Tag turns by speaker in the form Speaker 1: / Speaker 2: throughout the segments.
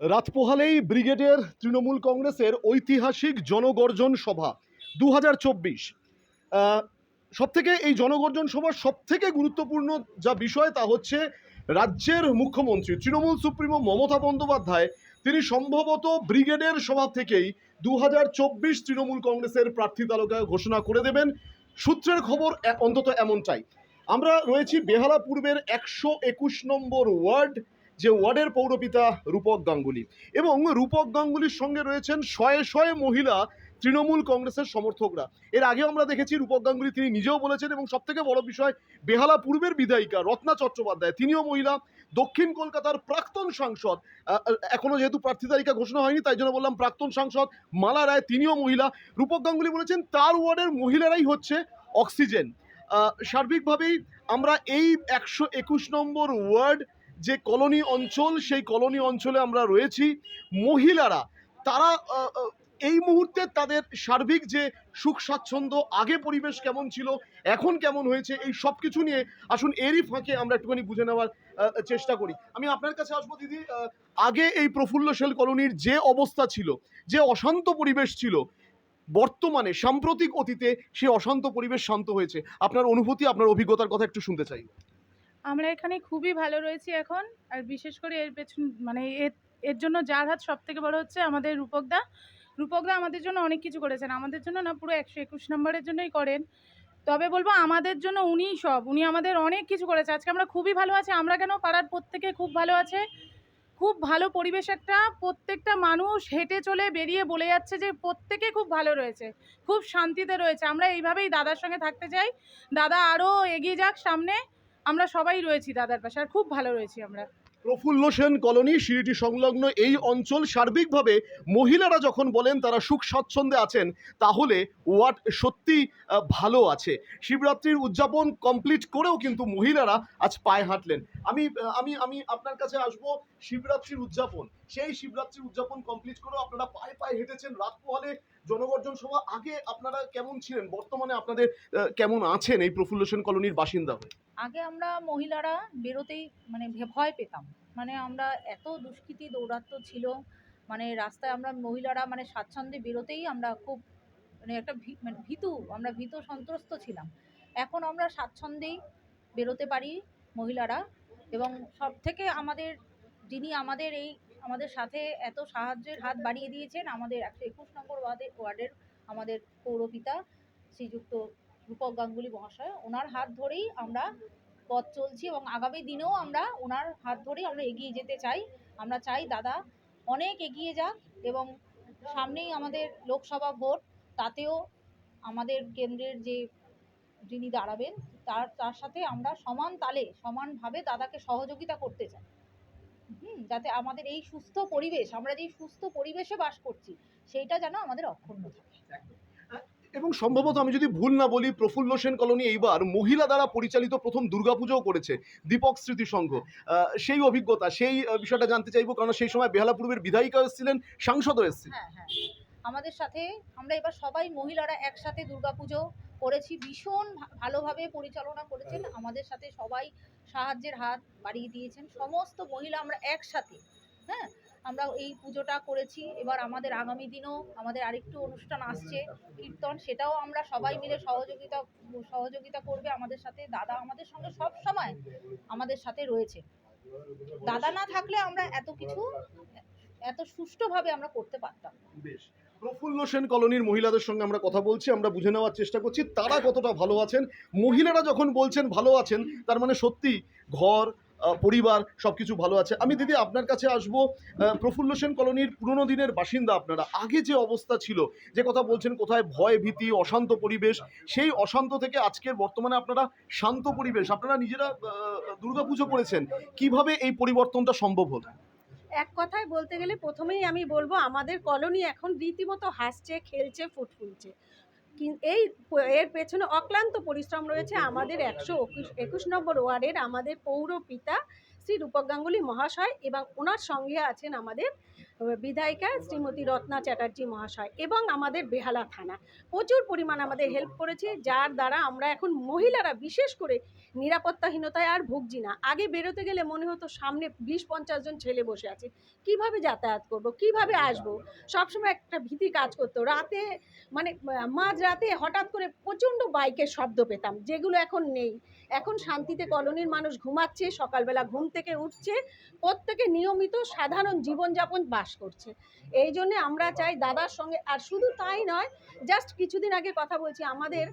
Speaker 1: রাত পোহালেই ব্রিগেডের তৃণমূল কংগ্রেসের ঐতিহাসিক জনগর্জন সভা 2024। সব থেকে এই জনগর্জন সভার সব থেকে গুরুত্বপূর্ণ যা বিষয় তা হচ্ছে রাজ্যের মুখ্যমন্ত্রী তৃণমূল সুপ্রিমো মমতা বন্দ্যোপাধ্যায় তিনি সম্ভবত ব্রিগেডের সভা থেকেই 2024 তৃণমূল কংগ্রেসের প্রার্থী তালিকা ঘোষণা করে দেবেন। সূত্রের খবর অন্তত এমনটাই। আমরা রয়েছি বেহালা পূর্বের 121 নম্বর ওয়ার্ড, যে ওয়ার্ডের পৌরপিতা রূপক গাঙ্গুলি, এবং রূপক গাঙ্গুলির সঙ্গে রয়েছেন শয়ে শয়ে মহিলা তৃণমূল কংগ্রেসের সমর্থকরা। এর আগেও আমরা দেখেছি রূপক গাঙ্গুলি তিনি নিজেও বলেছেন, এবং সব থেকে বড় বিষয় বেহালা পূর্বের বিধায়িকা রত্না চট্টোপাধ্যায় তিনিও মহিলা, দক্ষিণ কলকাতার প্রাক্তন সাংসদ, এখনো যেহেতু প্রার্থী তালিকা ঘোষণা হয়নি তাই জন্য বললাম প্রাক্তন সাংসদ মালা রায় তিনিও মহিলা। রূপক গাঙ্গুলি বলেছেন তার ওয়ার্ডের মহিলারাই হচ্ছে অক্সিজেন। সার্বিকভাবেই আমরা এই 121 নম্বর ওয়ার্ড যে কলোনি অঞ্চল, সেই কলোনি অঞ্চলে আমরা রয়েছি। মহিলারা তারা এই মুহূর্তে তাদের সার্বিক যে সুখ স্বাচ্ছন্দ্য, আগে পরিবেশ কেমন ছিল এখন কেমন হয়েছে, এই সব কিছু নিয়ে আসুন এরই ফাঁকে আমরা একটুখানি বুঝে নেওয়ার চেষ্টা করি। আমি আপনার কাছে আসবো দিদি। আগে এই প্রফুল্ল সেল কলোনির যে অবস্থা ছিল, যে অশান্ত পরিবেশ ছিল, বর্তমানে সাম্প্রতিক অতীতে সেই অশান্ত পরিবেশ শান্ত হয়েছে, আপনার অনুভূতি, আপনার অভিজ্ঞতার কথা একটু শুনতে চাই।
Speaker 2: আমরা এখানে খুবই ভালো রয়েছি এখন। আর বিশেষ করে এর পেছন মানে এর জন্য যার হাত সব থেকে বড় হচ্ছে আমাদের রূপকদা। রূপকদা আমাদের জন্য অনেক কিছু করেছেন, আমাদের জন্য না, পুরো 121 নম্বরের জন্যই করেন। তবে বলবো আমাদের জন্য উনিই সব, উনি আমাদের অনেক কিছু করেছে। আজকে আমরা খুবই ভালো আছি। আমরা কেন, পাড়ার প্রত্যেকে খুব ভালো আছে, খুব ভালো পরিবেশ একটা। প্রত্যেকটা মানুষ হেঁটে চলে বেরিয়ে বলে যাচ্ছে যে প্রত্যেকে খুব ভালো রয়েছে, খুব শান্তিতে রয়েছে। আমরা এইভাবেই দাদার সঙ্গে থাকতে চাই। দাদা আরও এগিয়ে যাক সামনে। আমরা সবাই রয়েছি দাদার পাশে, আর খুব ভালো রয়েছি আমরা।
Speaker 1: প্রফুল্ল সেন কলোনি, সিঁড়িটি সংলগ্ন এই অঞ্চল, সার্বিকভাবে মহিলারা যখন বলেন তারা সুখ স্বাচ্ছন্দ্যে আছেন, তাহলে ওয়ার্ড সত্যি ভালো আছে। শিবরাত্রির উদযাপন কমপ্লিট করেও কিন্তু মহিলারা আজ পায়ে হাঁটলেন। আমি আমি আমি আপনার কাছে আসবো। শিবরাত্রির উদযাপন, সেই শিবরাত্রির উদযাপন কমপ্লিট করেও আপনারা পায়ে পায়ে হেঁটেছেন রাত পোহালে জনগর্জন সভা। আগে আপনারা কেমন ছিলেন, বর্তমানে আপনাদের কেমন আছেন এই প্রফুল্ল সেন কলোনির বাসিন্দা হয়ে?
Speaker 3: আগে আমরা মহিলারা বেরোতেই মানে ভয় পেতাম। মানে আমরা এত দুষ্কৃতী দৌরাত্ম্য ছিল, মানে রাস্তায় আমরা মহিলারা মানে স্বাচ্ছন্দ্যে বেরোতেই আমরা খুব মানে একটা মানে আমরা ভীত সন্ত্রস্ত ছিলাম। এখন আমরা স্বাচ্ছন্দ্যেই বেরোতে পারি মহিলারা। এবং সব থেকে আমাদের, যিনি আমাদের সাথে এত সাহায্যের হাত বাড়িয়ে দিয়েছেন, আমাদের 121 নম্বর ওয়ার্ডের আমাদের পৌরপিতা শ্রীযুক্ত রূপক গাঙ্গুলি মহাশয়, ওনার হাত ধরেই আমরা পথ চলছি এবং আগামী দিনেও আমরা ওনার হাত ধরেই আমরা এগিয়ে যেতে চাই। আমরা চাই দাদা অনেক এগিয়ে যাক, এবং সামনেই আমাদের লোকসভা ভোট, তাতেও আমাদের কেন্দ্রের যিনি দাঁড়াবেন তার সাথে আমরা সমান তালে সমানভাবে দাদাকে সহযোগিতা করতে চাই। যাতে আমাদের এই সুস্থ পরিবেশ, আমরা যেই সুস্থ পরিবেশে বাস করছি, সেইটা যেন আমাদের অক্ষুণ্ণ থাকে।
Speaker 1: এবং সম্ভবত আমি যদি ভুল না বলি, প্রফুল্ল সেন কলোনি এইবার মহিলা দ্বারা পরিচালিত প্রথম দুর্গাপুজোও করেছে দীপক স্মৃতি সংঘ। সেই অভিজ্ঞতা, সেই বিষয়টা জানতে চাইবো, কারণ সেই সময় বেহালা পূর্বের বিধায়িকা এসেছিলেন, সাংসদও এসেছিলেন।
Speaker 3: হ্যাঁ, হ্যাঁ, আমাদের সাথে আমরা এবার সবাই মহিলারা একসাথে দুর্গাপুজো করেছি, ভীষণ ভালোভাবে পরিচালনা করেছেন। আমাদের সাথে সবাই সাহায্যের হাত বাড়িয়ে দিয়েছেন, সমস্ত মহিলা আমরা একসাথে। হ্যাঁ, আমরা এই পুজোটা করেছি। এবার আমাদের আগামী দিনেও আমাদের আরেকটু অনুষ্ঠান আসছে, কীর্তন, সেটাও আমরা সবাই মিলে সহযোগিতা করবে আমাদের সাথে। দাদা আমাদের সঙ্গে সব সময় আমাদের সাথে রয়েছে। দাদা না থাকলে আমরা এত সুষ্ঠুভাবে আমরা করতে পারতাম না।
Speaker 1: বেশ, প্রফুল্ল সেন কলোনির মহিলাদের সঙ্গে আমরা কথা বলছি, আমরা বুঝে নেওয়ার চেষ্টা করছি তারা কতটা ভালো আছেন। মহিলারা যখন বলছেন ভালো আছেন, তার মানে সত্যি ঘর পরিবার সবকিছু ভালো আছে। আমি দিদি আপনার কাছে আসবো। প্রফুল্ল সেন কলোনির পুরনো দিনের বাসিন্দা আপনারা, আগে যে অবস্থা ছিল, যে কথা বলছেন কোথায় ভয় ভীতি অশান্ত পরিবেশ, সেই অশান্ত থেকে আজকের বর্তমানে আপনারা শান্ত পরিবেশ, আপনারা নিজেরা দুর্গাপুজো করেছেন, কিভাবে এই পরিবর্তনটা সম্ভব হলো?
Speaker 4: এক কথায় বলতে গেলে প্রথমেই আমি বলবো আমাদের কলোনি এখন রীতিমতো হাসছে, খেলছে, ফুটফুলছে। এর পেছনে অক্লান্ত পরিশ্রম রয়েছে আমাদের 121 নম্বর ওয়ার্ডের আমাদের পৌরপিতা শ্রী রূপক গাঙ্গুলি মহাশয়, এবং ওনার সঙ্গে আছেন আমাদের বিধায়িকা শ্রীমতী রত্না চ্যাটার্জি মহাশয় এবং আমাদের বেহালা থানা প্রচুর পরিমাণ আমাদের হেল্প করেছে, যার দ্বারা আমরা এখন মহিলারা বিশেষ করে নিরাপত্তাহীনতায় আর ভুগছি না। আগে বেরোতে গেলে মনে হতো সামনে 20-50 জন ছেলে বসে আছে, কিভাবে যাতায়াত করব, কিভাবে আসব, সবসময় একটা ভীতি কাজ করতো। রাতে মানে মাঝ রাতে হঠাৎ করে প্রচণ্ড বাইকের শব্দ পেতাম, যেগুলো এখন নেই। এখন শান্তিতে কলোনির মানুষ ঘুমাচ্ছে, সকালবেলা ঘুম থেকে উঠছে, প্রত্যেকে নিয়মিত সাধারণ জীবনযাপন বাস করছে। এই জন্যে আমরা চাই দাদার সঙ্গে, আর শুধু তাই নয়, জাস্ট কিছুদিন আগে কথা বলছি, আমাদের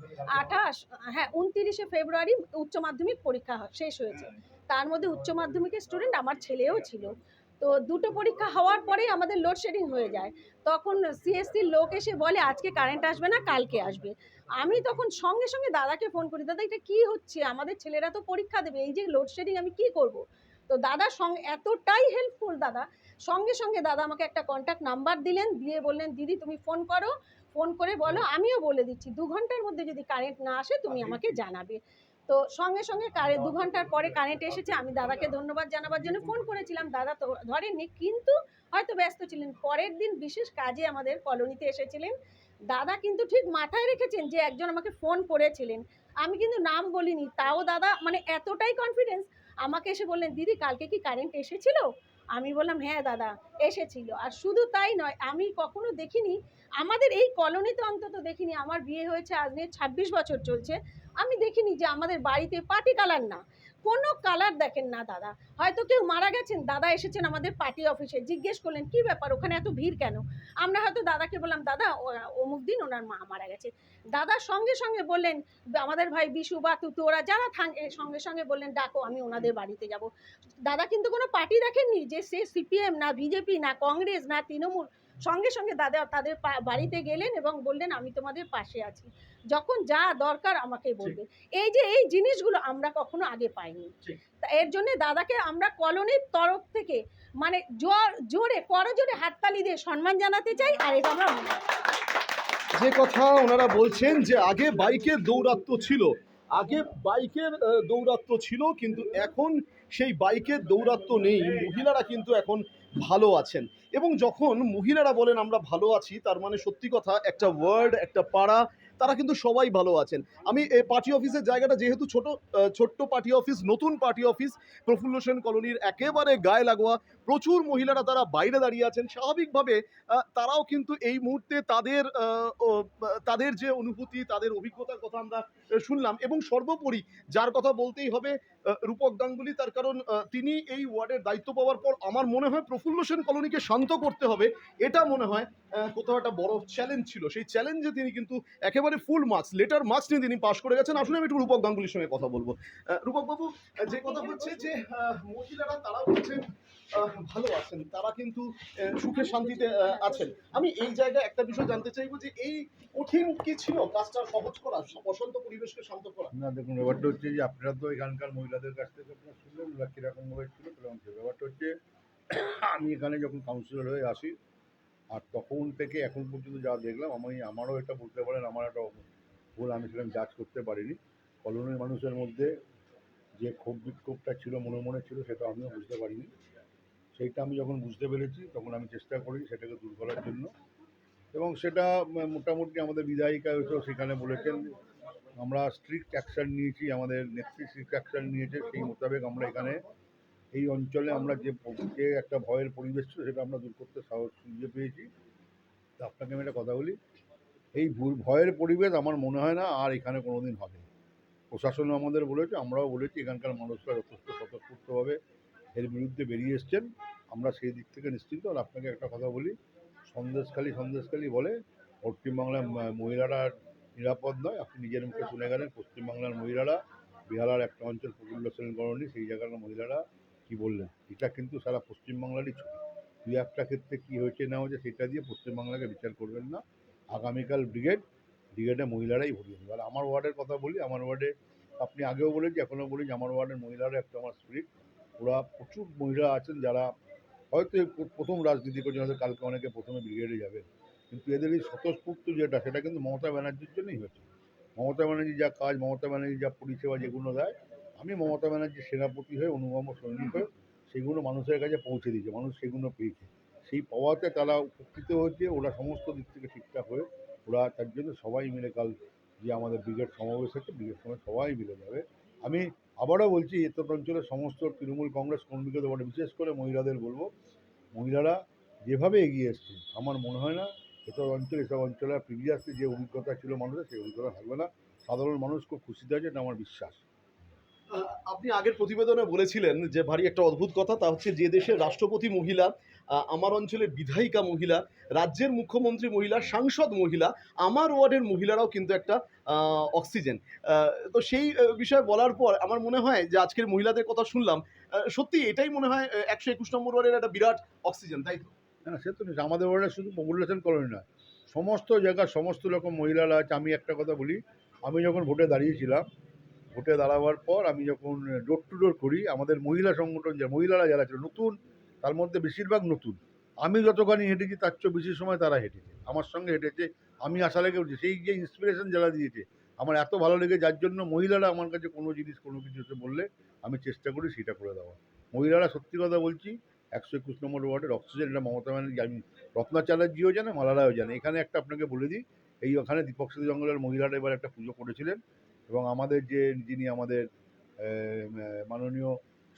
Speaker 4: 29 ফেব্রুয়ারি উচ্চ মাধ্যমিক পরীক্ষা শেষ হয়েছে। তার মধ্যে উচ্চ মাধ্যমিকের স্টুডেন্ট আমার ছেলেও ছিল। তো দুটো পরীক্ষা হওয়ার পরেই আমাদের লোডশেডিং হয়ে যায়। তখন সিএসসির লোক এসে বলে আজকে কারেন্ট আসবে না, কালকে আসবে। আমি তখন সঙ্গে সঙ্গে দাদাকে ফোন করি, দাদা এটা কি হচ্ছে, আমাদের ছেলেরা তো পরীক্ষা দেবে, এই যে লোডশেডিং আমি কি করব। তো দাদার সঙ্গে এতটাই হেল্পফুল দাদা, সঙ্গে সঙ্গে দাদা আমাকে একটা কন্ট্যাক্ট নাম্বার দিলেন, দিয়ে বললেন দিদি তুমি ফোন করো, ফোন করে বলো, আমিও বলে দিচ্ছি 2 ঘন্টার মধ্যে যদি কারেন্ট না আসে তুমি আমাকে জানাবে। তো সঙ্গে সঙ্গে 2 ঘন্টার পরে কারেন্ট এসেছে। আমি দাদাকে ধন্যবাদ জানাবার জন্য ফোন করেছিলাম, দাদা তো ধরেননি, কিন্তু হয়তো ব্যস্ত ছিলেন। পরের দিন বিশেষ কাজে আমাদের কলোনিতে এসেছিলেন দাদা, কিন্তু ঠিক মাথায় রেখেছেন যে একজন আমাকে ফোন করেছিলেন, আমি কিন্তু নাম বলিনি, তাও দাদা মানে এতটাই কনফিডেন্স, আমাকে এসে বললেন দিদি কালকে কি কারেন্ট এসেছিল। আমি বললাম হ্যাঁ দাদা এসেছিল। আর শুধু তাই নয়, আমি কখনো দেখিনি, আমাদের এই কলোনিতে অন্তত দেখিনি, আমার বিয়ে হয়েছে আজ নিয়ে 26 বছর চলছে, আমি দেখিনি যে আমাদের বাড়িতে পার্টি কালার না, কোনো কালার দেখেন না দাদা। হয়তো কেউ মারা গেছেন, দাদা এসেছেন আমাদের পার্টি অফিসে, জিজ্ঞেস করলেন কি ব্যাপার ওখানে এত ভিড় কেন। আমরা হয়তো দাদাকে বললাম দাদা অমুক দিন ওনার মা মারা গেছে, দাদা সঙ্গে সঙ্গে বললেন আমাদের ভাই বিশু বা তুতু ওরা যারা থাকে সঙ্গে সঙ্গে বললেন ডাকো আমি ওনাদের বাড়িতে যাব। দাদা কিন্তু কোনো পার্টি দেখেননি যে সে সিপিএম না বিজেপি না কংগ্রেস না তৃণমূল, সঙ্গে সঙ্গে দাদা তাদের বাড়িতে গেলেন এবং বললেন আমি তোমাদের পাশে আছি, যখন যা দরকার আমাকে বলবে। এই যে এই জিনিসগুলো আমরা কখনো আগে পাইনি, এর জন্য দাদাকে আমরা কলোনির তরফ থেকে মানে জোরে করজোরে হাততালি দিয়ে সম্মান জানাতে চাই। আর এটা আমরা
Speaker 1: যে কথা ওনারা বলছেন যে আগে বাইকের দৌরাত্ম্য ছিল, কিন্তু এখন সেই বাইকের দৌরাত্ম্য নেই, মহিলারা কিন্তু এখন ভালো আছেন। এবং যখন মহিলারা বলেন আমরা ভালো আছি, তার মানে সত্যি কথা, একটা ওয়ার্ড, একটা পাড়া, তারা কিন্তু সবাই ভালো আছেন। আমি এই পার্টি অফিসের জায়গাটা যেহেতু ছোট্ট পার্টি অফিস, নতুন পার্টি অফিস, প্রফুল্ল সেন কলোনির একেবারে গায়ে লাগোয়া, প্রচুর মহিলারা তারা বাইরে দাঁড়িয়ে আছেন। স্বাভাবিকভাবে তারাও কিন্তু এই মুহূর্তে তাদের যে অনুভূতি, তাদের অভিজ্ঞতার কথা আমরা শুনলাম। এবং সর্বোপরি যার কথা বলতেই হবে রূপক গাঙ্গুলি, তার কারণ তিনি এই ওয়ার্ডের দায়িত্ব পাওয়ার পর আমার মনে হয় প্রফুল্ল সেন কলোনিকে শান্ত করতে হবে, এটা মনে হয় কোথাও একটা বড় চ্যালেঞ্জ ছিল। সেই চ্যালেঞ্জে তিনি কিন্তু একেবারে ফুল মার্কস, লেটার মার্কস নিয়ে তিনি পাশ করে গেছেন। আসলে আমি একটু রূপক গাঙ্গুলির সঙ্গে কথা বলবো। রূপক বাবু, যে কথা হচ্ছে যে মহিলারা তারা বলছেন ভালো আছেন, তারা কিন্তু সুখে শান্তিতে আছেন। আমি এই জায়গায় একটা বিষয় জানতে চাইবো যে এই কঠিন কি ছিল কাজটা সহজ করা, অশান্ত পরিবেশকে শান্ত করা?
Speaker 5: না দেখুন, ব্যাপারটা হচ্ছে যে আপনারা তো এখানকার মহিলাদের কাছ থেকে আপনারা শুনলেন ওরা কীরকমভাবে ছিল ব্যাপারটা হচ্ছে আমি এখানে যখন কাউন্সিলর হয়ে আসি আর তখন থেকে এখন পর্যন্ত যা দেখলাম, আমারও এটা বলতে পারেন আমার একটা ভুল, আমি সেরকম জাজ করতে পারিনি। কলোনির মানুষের মধ্যে যে ক্ষোভ বিক্ষোভটা ছিল, মনে মনে ছিল, সেটা আমিও বুঝতে পারিনি। সেইটা আমি যখন বুঝতে পেরেছি তখন আমি চেষ্টা করি সেটাকে দূর করার জন্য, এবং সেটা মোটামুটি আমাদের বিধায়িকা এসেও সেখানে বলেছেন। আমরা স্ট্রিক্ট অ্যাকশান নিয়েছি, আমাদের নেত্রী স্ট্রিক্ট অ্যাকশান নিয়েছে, সেই মোতাবেক আমরা এখানে এই অঞ্চলে আমরা যে একটা ভয়ের পরিবেশ ছিল সেটা আমরা দূর করতে সাহস খুঁজে পেয়েছি। তো আপনাকে আমি একটা কথা বলি, এই ভয়ের পরিবেশ আমার মনে হয় না আর এখানে কোনো দিন হবে। প্রশাসনও আমাদের বলেছে, আমরাও বলেছি, এখানকার মানুষরা যথেষ্ট স্বতঃস্ফূর্তভাবে এর বিরুদ্ধে বেরিয়ে এসছেন, আমরা সেই দিক থেকে নিশ্চিন্ত। আর আপনাকে একটা কথা বলি, সন্দেশখালি বলে পশ্চিমবাংলার মহিলারা নিরাপদ নয়। আপনি নিজের মুখে শুনে গেলেন পশ্চিমবাংলার মহিলারা, বিহারের একটা অঞ্চল প্রফুল্ল সেন কলোনি, সেই জায়গার মহিলারা কি বললেন। এটা কিন্তু সারা পশ্চিমবাংলারই ছবি। দুই একটা ক্ষেত্রে কী হয়েছে না হয়েছে সেটা দিয়ে পশ্চিমবাংলাকে বিচার করবেন না। আগামীকাল ব্রিগেডে মহিলারাই ভরিয়ে দেবে। আর আমার ওয়ার্ডের কথা বলি, আমার ওয়ার্ডে আপনি আগেও বলেছি এখনও বলি যে আমার ওয়ার্ডের মহিলারা একটা আমার স্পিরিট। ওরা প্রচুর মহিলা আছেন যারা হয়তো প্রথম রাজনীতি করছেন, হয়তো কালকে অনেকে প্রথমে ব্রিগেডে যাবে, কিন্তু এদের এই স্বতঃস্ফূর্ত যেটা, সেটা কিন্তু মমতা ব্যানার্জির জন্যই হয়েছে। মমতা ব্যানার্জি যা কাজ, মমতা ব্যানার্জি যা পরিষেবা যেগুলো দেয়, আমি মমতা ব্যানার্জির সেনাপতি হয়ে অনুগম সৈনিক হয়ে সেগুলো মানুষের কাছে পৌঁছে দিয়েছে, মানুষ সেগুলো পেয়েছে। সেই পাওয়াতে তারা উপকৃত হয়েছে, ওরা সমস্ত দিক থেকে ঠিকঠাক হয়ে ওরা তার জন্য সবাই মিলে কাল যে আমাদের ব্রিগেড সমাবেশ হচ্ছে, ব্রিগেড সমাবেশ সবাই মিলে যাবে। আমি আবারও বলছি, এতট অঞ্চলের সমস্ত তৃণমূল কংগ্রেস কর্মীকে বলে, বিশেষ করে মহিলাদের বলবো, মহিলারা যেভাবে এগিয়ে এসছে আমার মনে হয় না এসব অঞ্চলে প্রিভিয়াসলি যে অভিজ্ঞতা ছিল মানুষের, সেই অভিজ্ঞতা থাকবে না। সাধারণ মানুষ খুব খুশিতে আছে, এটা আমার বিশ্বাস।
Speaker 1: আপনি আগের প্রতিবেদনে বলেছিলেন যে ভারী একটা অদ্ভুত কথা, তা হচ্ছে যে দেশের রাষ্ট্রপতি মহিলা, আমার অঞ্চলের বিধায়িকা মহিলা, রাজ্যের মুখ্যমন্ত্রী মহিলা, সাংসদ মহিলা, আমার ওয়ার্ডের মহিলারাও কিন্তু একটা অক্সিজেন। তো সেই বিষয়ে বলার পর আমার মনে হয় যে আজকের মহিলাদের কথা শুনলাম, সত্যি এটাই মনে হয় 121 নম্বর ওয়ার্ডের একটা বিরাট অক্সিজেন, তাই তো?
Speaker 5: না, সে তো নিশ্চয়ই। আমাদের ওয়ার্ডে শুধু পপুলেশন কলোনি না, সমস্ত জায়গার সমস্ত রকম মহিলারা আছে। আমি একটা কথা বলি, আমি যখন ভোটে দাঁড়িয়েছিলাম, ভোটে দাঁড়াবার পর আমি যখন ডোর টু ডোর করি, আমাদের মহিলা সংগঠন মহিলারা যারা ছিল নতুন, তার মধ্যে বেশিরভাগ নতুন। আমি যতখানি হেঁটেছি তার চেয়ে বেশি সময় তারা হেঁটেছে, আমার সঙ্গে হেঁটেছে। আমি আশা লেগে উঠছি, সেই যে ইন্সপিরেশন যারা দিয়েছে আমার এত ভালো লেগে, যার জন্য মহিলারা আমার কাছে কোনো জিনিস কোনো কিছু এসে বললে আমি চেষ্টা করি সেটা করে দেওয়া। মহিলারা সত্যি কথা বলছি 121 নম্বর ওয়ার্ডের অক্সিজেন, এটা মমতা ব্যানার্জি, আমি রত্না চ্যাটার্জিও জানে, মালারাও জানে। এখানে একটা আপনাকে বলে দিই, এই ওখানে দীপক সেতু জঙ্গলের মহিলারা এবার একটা পুজো করেছিলেন, এবং আমাদের যিনি আমাদের মাননীয়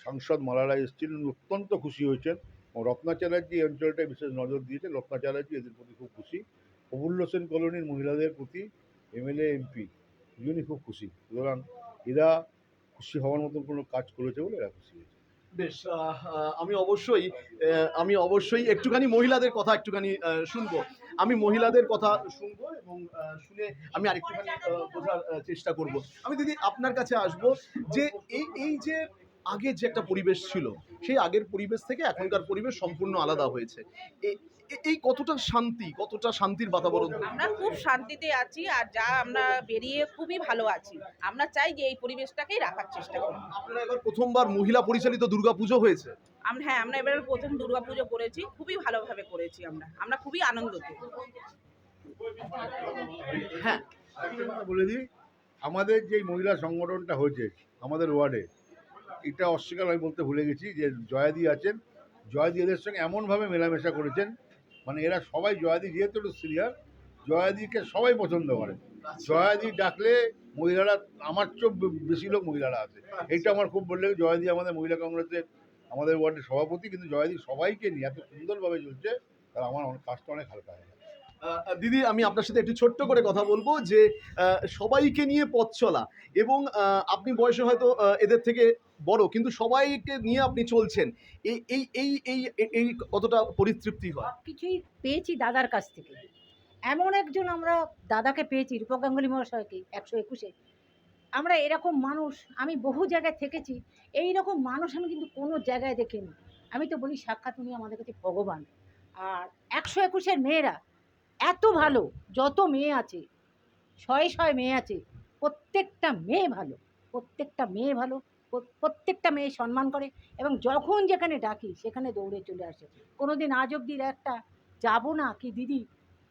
Speaker 5: সাংসদ মালারা এসেছিলেন, অত্যন্ত খুশি হয়েছেন। এবং রত্না চ্যাটার্জি এই অঞ্চলটায় বিশেষ নজর দিয়েছেন। রত্না চ্যাটার্জি এদের প্রতি খুব খুশি। প্রফুল্ল সেন কলোনির মহিলাদের প্রতি এমএলএ এমপি দুজনই খুব খুশি। সুতরাং এরা খুশি হওয়ার মতন কোনো কাজ করেছে বলে এরা খুশি হয়েছে।
Speaker 1: বেশ, আমি অবশ্যই একটুখানি মহিলাদের কথা একটুখানি শুনবো। আমি মহিলাদের কথা শুনবো এবং শুনে আমি আরেকটুখানি বোঝার চেষ্টা করব। আমি দিদি আপনার কাছে আসবো যে এই যে আগের যে একটা পরিবেশ ছিল, সেই আগের পরিবেশ থেকে এখনকার পরিবেশ সম্পূর্ণ আলাদা হয়েছে। এই কতটা শান্তির বাতাবরণ?
Speaker 6: আমরা খুব শান্তিতে আছি, আর যা আমরা বেরিয়ে খুবই ভালো আছি। আমরা চাই যে এই পরিবেশটাকেই রাখার চেষ্টা করি।
Speaker 1: আপনারা এবার প্রথমবার মহিলা পরিচালিত দুর্গাপুজো হয়েছে।
Speaker 6: আমরা এবার প্রথম দুর্গাপুজো করেছি, খুবই ভালোভাবে করেছি। আমরা খুবই আনন্দিত।
Speaker 1: হ্যাঁ,
Speaker 5: একটা কথা বলে দিই, আমাদের যে মহিলা সংগঠনটা হয়েছে আমাদের ওয়ার্ডে, এটা অস্বীকার আমি বলতে ভুলে গেছি যে জয়াদি আছেন, জয়াদি এদের সঙ্গে এমনভাবে মেলামেশা করেছেন, মানে এরা সবাই, জয়াদি যেহেতু একটু সিনিয়র, জয়াদিকে সবাই পছন্দ করে। জয়াদি ডাকলে মহিলারা, আমার চেয়েও বেশি লোক মহিলারা আছে। এইটা আমার খুব বললে, জয়াদি আমাদের মহিলা কংগ্রেসের আমাদের ওয়ার্ডের সভাপতি, কিন্তু জয়াদি সবাইকে নিয়ে এত সুন্দরভাবে চলছে, তার আমার কাজটা অনেক হালকা হয়ে যায়।
Speaker 1: দিদি, আমি আপনার সাথে একটু ছোট্ট করে কথা বলবো যে সবাইকে নিয়ে পথ চলা, এবং আপনি বয়সে হয়তো এদের থেকে বড়, কিন্তু সবাইকে নিয়ে আপনি চলছেন, এই এই এই এই এই কতটা পরিতৃপ্তি হয়?
Speaker 7: কিছুই পেয়েছি দাদার কাছ থেকে। এমন একজন আমরা দাদাকে পেয়েছি, রূপক গাঙ্গুলি মহাশয়কে 121-এ। আমরা এরকম মানুষ আমি বহু জায়গায় থেকেছি, এই রকম মানুষ আমি কিন্তু কোনো জায়গায় দেখিনি। আমি তো বলি সাক্ষাৎ উনি আমাদের কাছে ভগবান। আর 121-এর মেয়েরা এত ভালো, যত মেয়ে আছে, শয়ে মেয়ে আছে, প্রত্যেকটা মেয়ে ভালো, প্রত্যেকটা মেয়ে ভালো, প্রত্যেকটা মেয়ে সম্মান করে, এবং যখন যেখানে ডাকি সেখানে দৌড়ে চলে আসে। কোনো দিন আজ অব্দি একটা যাবো না কি দিদি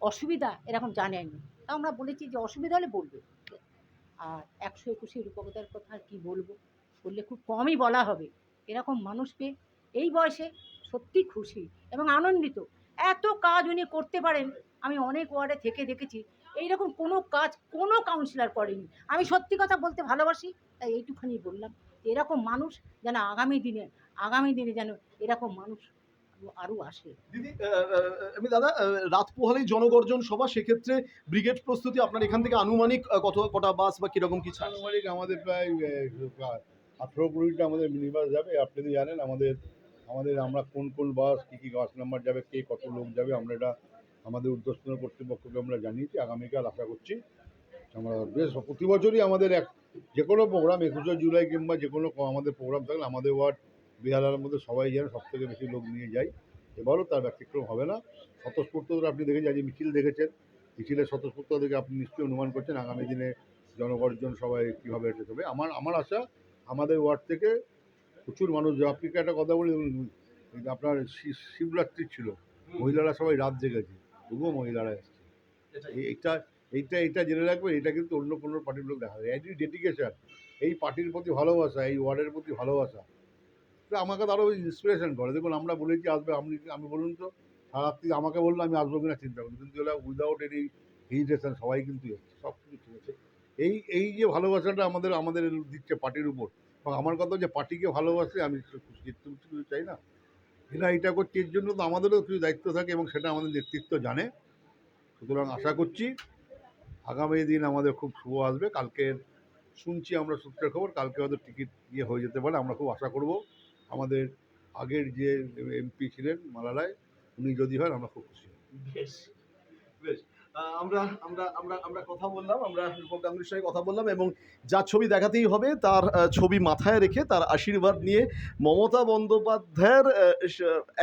Speaker 7: অসুবিধা এরকম জানেনি। তা আমরা বলেছি যে অসুবিধা হলে বলবে। আর 121-এর রূপকতার কথা আর কী বলবো, বললে খুব কমই বলা হবে। এরকম মানুষ পেয়ে এই বয়সে সত্যি খুশি এবং আনন্দিত। এত কাজ উনি করতে পারেন, আমি অনেক ওয়ার্ডে থেকে দেখেছি এইরকম কোনো কাজ কোনো কাউন্সিলর করেনি। আমি সত্যি কথা বলতে ভালোবাসি, তাই এইটুখানি বললাম। এরকম মানুষ যেন আগামী দিনে যেন এরকম মানুষ আরও আসে।
Speaker 1: দিদি, আমি দাদা, রাত পোহালেই জনগর্জন সভা, সেক্ষেত্রে ব্রিগেড প্রস্তুতি আপনার এখান থেকে আনুমানিক কটা বাস বা কিরকম কি ছাড়?
Speaker 5: আনুমানিক আমাদের প্রায় 18-20টা আমাদের মিনি বাস যাবে। আপনি তো জানেন আমরা কোন বাস কী বাস নাম্বার যাবে, কে কত লোক যাবে, আমরা এটা আমাদের ঊর্ধ্বতন কর্তৃপক্ষকে আমরা জানিয়েছি। আগামীকাল আশা করছি আমরা বেশ, প্রতি বছরই আমাদের যে কোনো প্রোগ্রাম 21শে জুলাই কিংবা যে কোনো আমাদের প্রোগ্রাম থাকলে আমাদের ওয়ার্ড বেহালার মধ্যে সবাই যেন সবথেকে বেশি লোক নিয়ে যায়। এবারও তার ব্যতিক্রম হবে না। স্বতঃস্ফূর্ততা আপনি দেখেছেন, আজ মিছিল দেখেছেন, মিছিলের স্বতঃস্ফূর্ততা দেখে আপনি নিশ্চয়ই অনুমান করছেন আগামী দিনে জনগর্জন সবাই কীভাবে এটা হবে। আমার আশা আমাদের ওয়ার্ড থেকে প্রচুর মানুষ যাবে। আপনি একটা কথা বলি, আপনার শিবরাত্রি ছিল, মহিলারা সবাই রাত জেগেছে, তবুও মহিলারা এসছে। এইটা জেনে রাখবেন, এটা কিন্তু অন্য কোনো পার্টির লোক দেখা যায়। এটি ডেডিকেশন, এই পার্টির প্রতি ভালোবাসা, এই ওয়ার্ডের প্রতি ভালোবাসা, তো আমাকে তো আরও ইন্সপিরেশন করে। দেখুন আমরা বলেছি আসবে, আমি বলুন তো সারাত্রি আমাকে বললো আমি আসবো কিনা চিন্তা করি, কিন্তু এরা উইদাউট এনি হেজিটেশন সবাই কিন্তু এসছে, সব কিছু ঠিক আছে। এই যে ভালোবাসাটা আমাদের দিচ্ছে পার্টির উপর, এবং আমার কথা যে পার্টিকে ভালোবাসে আমি কিছু চাই না। এরা এটা করছে, এর জন্য তো আমাদেরও কিছু দায়িত্ব থাকে এবং সেটা আমাদের নেতৃত্ব জানে। সুতরাং আশা করছি আগামী দিন আমাদের খুব শুভ আসবে। কালকের শুনছি আমরা সূত্রের খবর, কালকে হয়তো টিকিট হয়ে যেতে পারে, আমরা খুব আশা করব। আমাদের আগের যে এমপি ছিলেন মালারায়, উনি যদি হন আমরা খুব খুশি হব।
Speaker 1: বেশ বেশ আমরা আমরা আমরা আমরা কথা বললাম, আমরা রূপক গাঙ্গুলির সঙ্গে কথা বললাম, এবং যার ছবি দেখাতেই হবে তার ছবি মাথায় রেখে তার আশীর্বাদ নিয়ে মমতা বন্দ্যোপাধ্যায়ের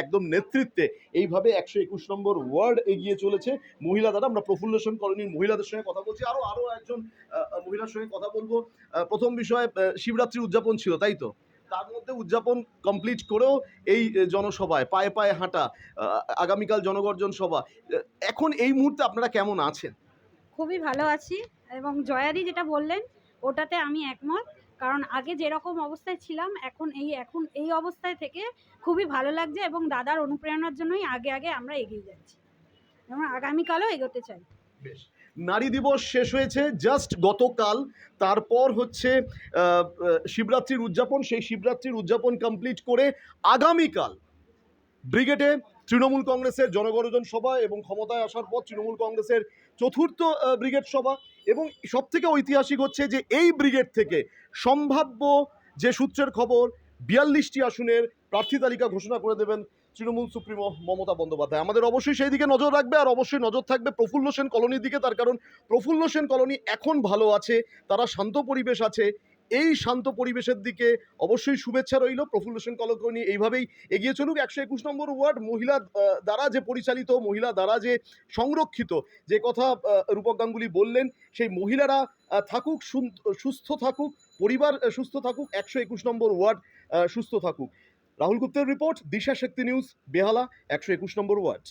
Speaker 1: একদম নেতৃত্বে এইভাবে 121 নম্বর ওয়ার্ড এগিয়ে চলেছে মহিলা দ্বারা। আমরা প্রফুল্ল সেন কলোনির মহিলাদের সঙ্গে কথা বলছি, আরও একজন মহিলার সঙ্গে কথা বলবো। প্রথম বিষয়, শিবরাত্রির উদযাপন ছিল, তাই তো? তার মধ্যে উদযাপন কমপ্লিট করেও এই জনসভায় পায়ে পায়ে হাঁটা, আগামীকাল জনগর্জন সভা, এখন এই মুহূর্তে আপনারা কেমন আছেন?
Speaker 8: খুবই ভালো আছি, এবং জয়াদি যেটা বললেন ওটাতে আমি একমত। কারণ আগে যেরকম অবস্থায় ছিলাম এখন এই অবস্থায় থেকে খুবই ভালো লাগছে, এবং দাদার অনুপ্রেরণার জন্যই আগে আমরা এগিয়ে যাচ্ছি, এবং আগামীকালও এগোতে চাই।
Speaker 1: বেশ, নারী দিবস শেষ হয়েছে জাস্ট গতকাল, তারপর হচ্ছে শিবরাত্রির উদযাপন। সেই শিবরাত্রির উদযাপন কমপ্লিট করে আগামীকাল ব্রিগেডে তৃণমূল কংগ্রেসের জনগর্জন সভা, এবং ক্ষমতায় আসার পর তৃণমূল কংগ্রেসের চতুর্থ ব্রিগেড সভা। এবং সবথেকে ঐতিহাসিক হচ্ছে যে এই ব্রিগেড থেকে সম্ভাব্য যে সূত্রের খবর 42টি আসনের প্রার্থী তালিকা ঘোষণা করে দেবেন তৃণমূল সুপ্রিমো মমতা বন্দ্যোপাধ্যায়। আমাদের অবশ্যই সেই দিকে নজর রাখবে, আর অবশ্যই নজর থাকবে প্রফুল্ল সেন কলোনির দিকে, তার কারণ প্রফুল্ল সেন কলোনি এখন ভালো আছে, তারা শান্ত পরিবেশ আছে। এই শান্ত পরিবেশের দিকে অবশ্যই শুভেচ্ছা রইল। প্রফুল্ল সেন কলোনি এইভাবেই এগিয়ে চলুক। 121 নম্বর ওয়ার্ড মহিলা দ্বারা যে পরিচালিত, মহিলা দ্বারা যে সংরক্ষিত, যে কথা রূপক গাঙ্গুলি বললেন, সেই মহিলারা থাকুক, সুস্থ থাকুক, পরিবার সুস্থ থাকুক, 121 নম্বর ওয়ার্ড সুস্থ থাকুক। রাহুল গুপ্তের রিপোর্ট, দিশা শক্তি নিউজ, বেহালা, 121 নম্বর ওয়ার্ড।